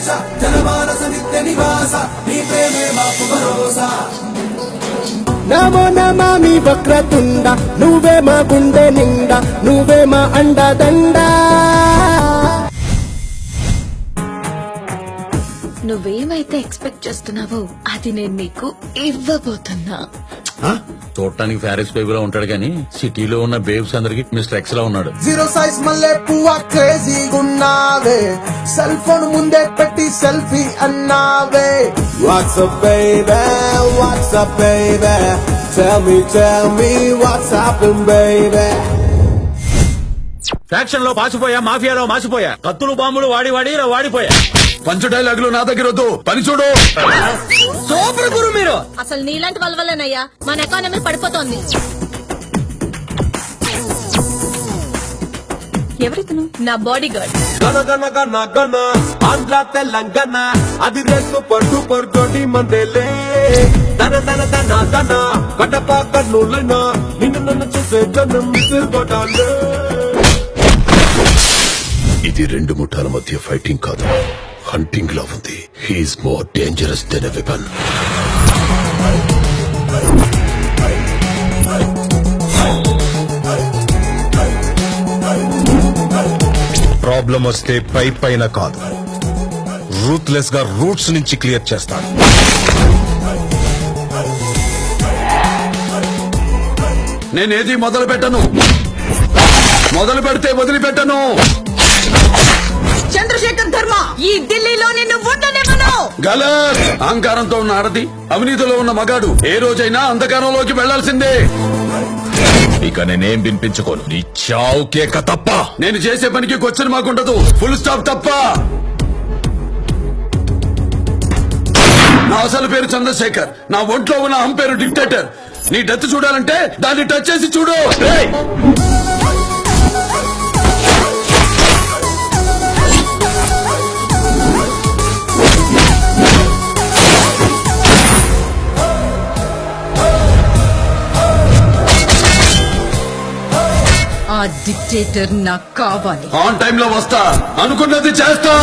వెంకటేశ జనమానస నిత్య నివాస నీ ప్రేమే మాకు భరోసా. నమో నమామి వక్రతుండ నువ్వే మా గుండె నిండా నువ్వే మా అండదండ. నువ్వేమైతే ఎక్స్పెక్ట్ చేస్తున్నావో అది నేను నీకు ఇవ్వబోతున్నా. చూడటానికి ఫ్యారిస్ బేబీ లా ఉంటాడు కానీ సిటీలో ఉన్న బేబ్స్ అందరికి మిస్టర్ ఎక్స్ లా ఉన్నాడు. జీరో సైజ్ మల్లె పువ్వ క్రేజీగున్నావే, సెల్ ఫోన్ ముందే పెట్టి సెల్ఫీ అన్నావే. WhatsApp baby WhatsApp baby tell me what's happened baby. Faction లో పాసిపోయా, మాఫియాలో మాసిపోయా, కత్తులు బాంబులు వాడి వాడి వాడిపోయా. పంచు డైలాగులు నా దగ్గర వద్దు, పని చూడు. సూపర్ గురు మీరు. అసలు నీలాంటి వాళ్ళ వల్లనయ్యా మన ఎకానమీ పడిపోతోంది. ఎవరితను? నా బాడీ గార్డ్. గన ఆంధ్ర తెలంగాణ అది రేసు సూపర్ జోడి మందేలే. దన దన దన దన కడప కర్నూలైనా నిన్ను నన్ను చూసే జనం కొట్టాలే. ఇది రెండు ముఠాల మధ్య ఫైటింగ్ కాదు, హంటింగ్ లా ఉంది. He's more dangerous than a weapon. Problem వస్తే పైన కాదు, రూత్లెస్ గా రూట్స్ నుంచి క్లియర్ చేస్తాను. నేనేది మొదలు పెట్టను, మొదలు పెడితే వదిలిపెట్టను. చంద్రశేఖర్ ధర్మ ఈ ఢిల్లీలో నిన్ను ఉండనివ్వను. గలర్ అహంకారంతో ఉన్న ఆడది, అవినీతిలో ఉన్న మగాడు ఏ రోజైనా అంధకారంలోకి వెళ్లాల్సిందే. ఇక నేనేం వినిపించుకోను, నీ చావు కేక తప్ప. నేను చేసే పనికి క్వశ్చన్ మాకుండదు, ఫుల్ స్టాప్ తప్ప. నా అసలు పేరు చంద్రశేఖర్, నా ఒంట్లో ఉన్న అహం పేరు డిక్టేటర్. నీ డెత్ చూడాలంటే దాన్ని టచ్ చేసి చూడు. ఆ డిక్టేటర్ నాకు కావాలి. ఆన్ టైమ్ లో వస్తా, అనుకున్నది చేస్తా.